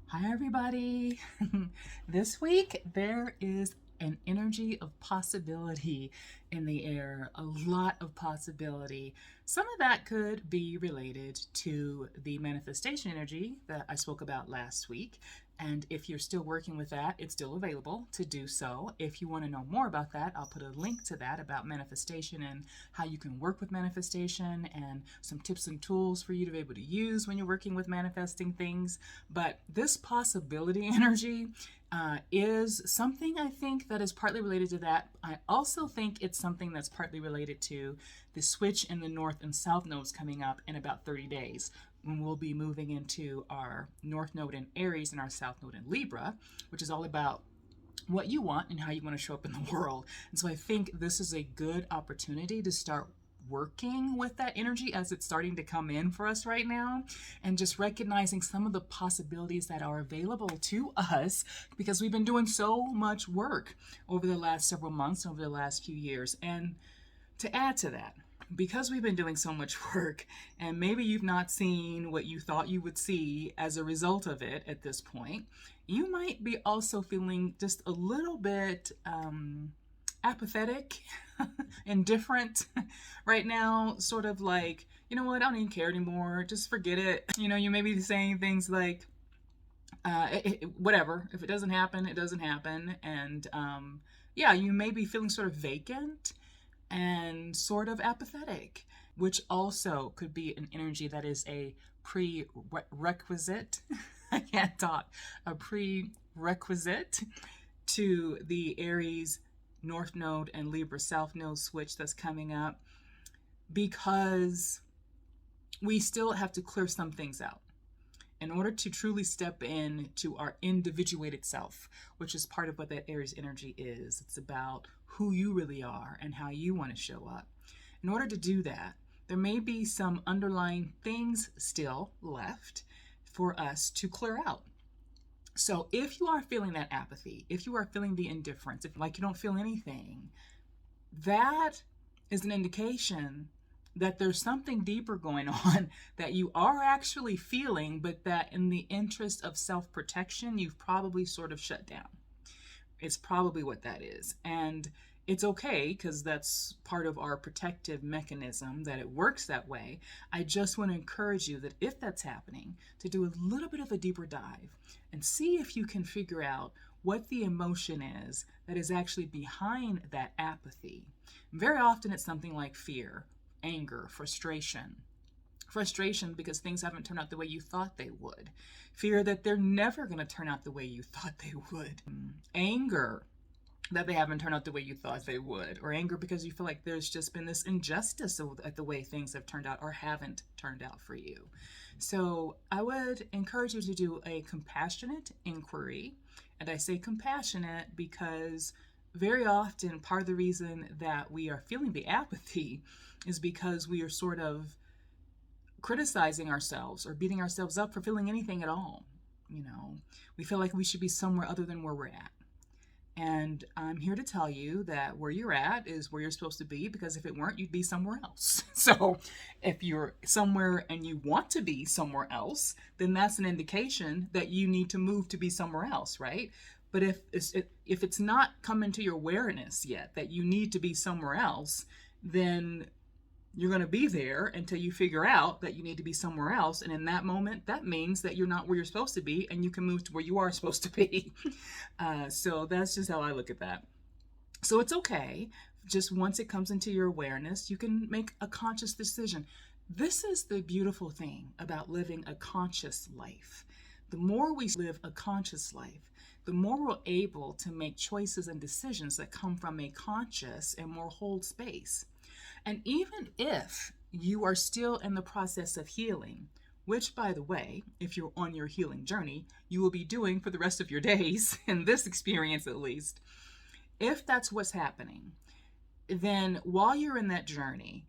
Hi, everybody. This week, there is an energy of possibility in the air, a lot of possibility. Some of that could be related to the manifestation energy that I spoke about last week. And if you're still working with that, it's still available to do so. If you want to know more about that, I'll put a link to that about manifestation and how you can work with manifestation and some tips and tools for you to be able to use when you're working with manifesting things. But this possibility energy is something I think that is partly related to that. I also think it's something that's partly related to the switch in the north and south nodes coming up in about 30 days, when we'll be moving into our north node in Aries and our south node in Libra, which is all about what you want and how you want to show up in the world. And so I think this is a good opportunity to start working with that energy as it's starting to come in for us right now, and just recognizing some of the possibilities that are available to us because we've been doing so much work over the last several months, over the last few years. And to add to that, because we've been doing so much work and maybe you've not seen what you thought you would see as a result of it at this point, you might be also feeling just a little bit apathetic, indifferent right now, sort of like, you know what, I don't even care anymore, just forget it. You may be saying things like, whatever, if it doesn't happen, it doesn't happen. And yeah, you may be feeling sort of vacant and sort of apathetic, which also could be an energy that is a prerequisite. I can't talk. A prerequisite to the Aries North Node and Libra South Node switch that's coming up, because we still have to clear some things out in order to truly step into our individuated self, which is part of what that Aries energy is. It's about who you really are and how you want to show up. In order to do that, there may be some underlying things still left for us to clear out. So if you are feeling that apathy, if you are feeling the indifference, if like you don't feel anything, that is an indication that there's something deeper going on that you are actually feeling, but that in the interest of self-protection, you've probably sort of shut down. It's probably what that is. And it's okay, because that's part of our protective mechanism, that it works that way. I just want to encourage you that if that's happening, to do a little bit of a deeper dive and see if you can figure out what the emotion is that is actually behind that apathy. Very often it's something like fear, anger, frustration. Frustration because things haven't turned out the way you thought they would. Fear that they're never going to turn out the way you thought they would. Anger that they haven't turned out the way you thought they would. Or anger because you feel like there's just been this injustice at the way things have turned out or haven't turned out for you. So I would encourage you to do a compassionate inquiry. And I say compassionate because very often part of the reason that we are feeling the apathy is because we are sort of criticizing ourselves or beating ourselves up for feeling anything at all. We feel like we should be somewhere other than where we're at. And I'm here to tell you that where you're at is where you're supposed to be, because if it weren't, you'd be somewhere else. So if you're somewhere and you want to be somewhere else, then that's an indication that you need to move to be somewhere else, right? But if it's not come into your awareness yet that you need to be somewhere else, then you're going to be there until you figure out that you need to be somewhere else. And in that moment, that means that you're not where you're supposed to be, and you can move to where you are supposed to be. So that's just how I look at that. So it's okay. Just once it comes into your awareness, you can make a conscious decision. This is the beautiful thing about living a conscious life. The more we live a conscious life, the more we're able to make choices and decisions that come from a conscious and more whole space. And even if you are still in the process of healing, which, by the way, if you're on your healing journey, you will be doing for the rest of your days, in this experience at least, if that's what's happening, then while you're in that journey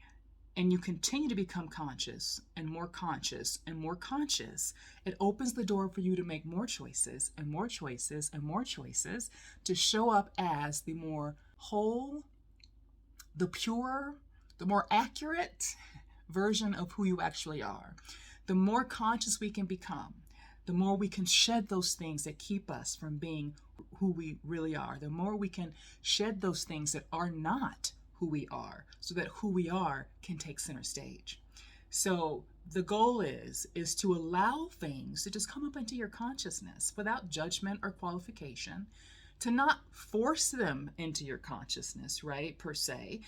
and you continue to become conscious and more conscious and more conscious, it opens the door for you to make more choices and more choices and more choices to show up as the more whole, the pure, the more accurate version of who you actually are. The more conscious we can become, the more we can shed those things that keep us from being who we really are, the more we can shed those things that are not who we are, so that who we are can take center stage. So the goal is to allow things to just come up into your consciousness without judgment or qualification, to not force them into your consciousness, right, per se,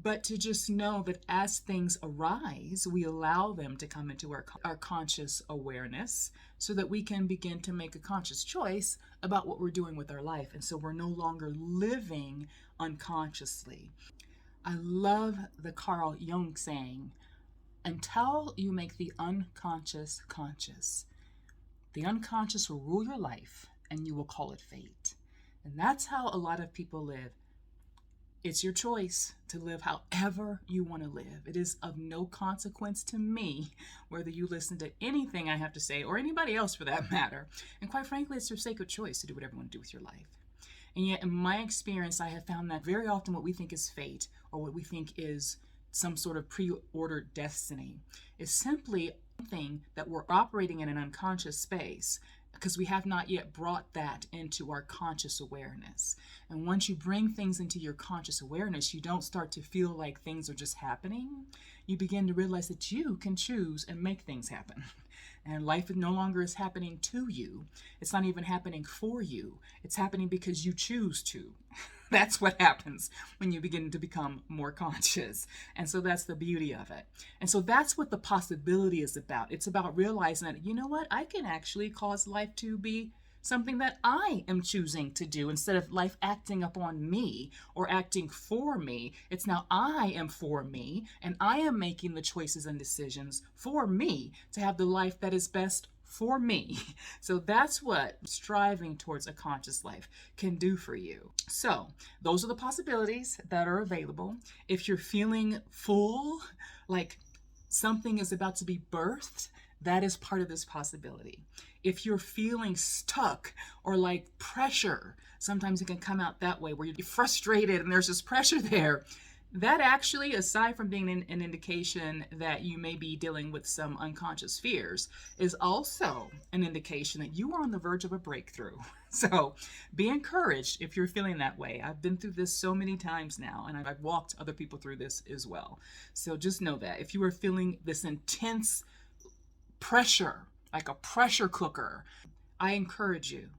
but to just know that as things arise, we allow them to come into our conscious awareness so that we can begin to make a conscious choice about what we're doing with our life. And so we're no longer living unconsciously. I love the Carl Jung saying, until you make the unconscious conscious, the unconscious will rule your life and you will call it fate. And that's how a lot of people live. It's your choice to live however you want to live. It is of no consequence to me whether you listen to anything I have to say or anybody else for that matter. And quite frankly, it's your sacred choice to do whatever you want to do with your life. And yet, in my experience, I have found that very often what we think is fate or what we think is some sort of pre-ordered destiny is simply something that we're operating in an unconscious space because we have not yet brought that into our conscious awareness. And once you bring things into your conscious awareness, you don't start to feel like things are just happening. You begin to realize that you can choose and make things happen. And life no longer is happening to you. It's not even happening for you. It's happening because you choose to. That's what happens when you begin to become more conscious. And so that's the beauty of it. And so that's what the possibility is about. It's about realizing that, you know what, I can actually cause life to be something that I am choosing to do instead of life acting upon me or acting for me. It's now I am for me and I am making the choices and decisions for me to have the life that is best for me. So that's what striving towards a conscious life can do for you. So those are the possibilities that are available. If you're feeling full, like something is about to be birthed, that is part of this possibility. If you're feeling stuck or like pressure, sometimes it can come out that way where you're frustrated and there's this pressure there. That actually, aside from being an indication that you may be dealing with some unconscious fears, is also an indication that you are on the verge of a breakthrough. So be encouraged if you're feeling that way. I've been through this so many times now, and I've walked other people through this as well. So just know that if you are feeling this intense pressure, like a pressure cooker, I encourage you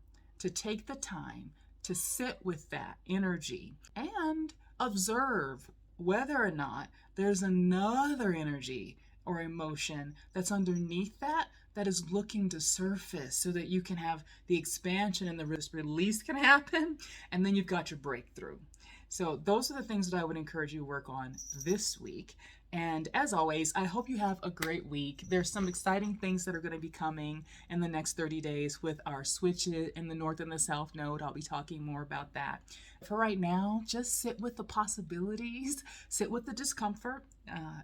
to take the time to sit with that energy and observe whether or not there's another energy or emotion that's underneath that is looking to surface so that you can have the expansion and the release can happen, and then you've got your breakthrough. So those are the things that I would encourage you to work on this week. And as always, I hope you have a great week. There's some exciting things that are going to be coming in the next 30 days with our switch in the North and the South node. I'll be talking more about that. For right now, just sit with the possibilities, sit with the discomfort,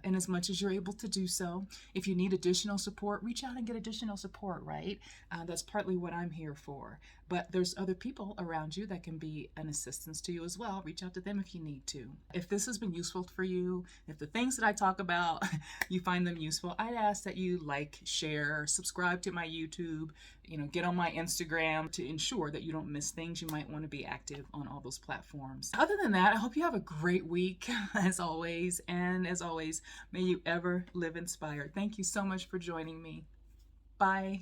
and as much as you're able to do so. If you need additional support, reach out and get additional support, right? That's partly what I'm here for. But there's other people around you that can be an assistance to you as well. Reach out to them if you need to. If this has been useful for you, if the things that I talk about, you find them useful, I'd ask that you like, share, subscribe to my YouTube, get on my Instagram to ensure that you don't miss things. You might want to be active on all those platforms. Other than that, I hope you have a great week as always. And as always, may you ever live inspired. Thank you so much for joining me. Bye.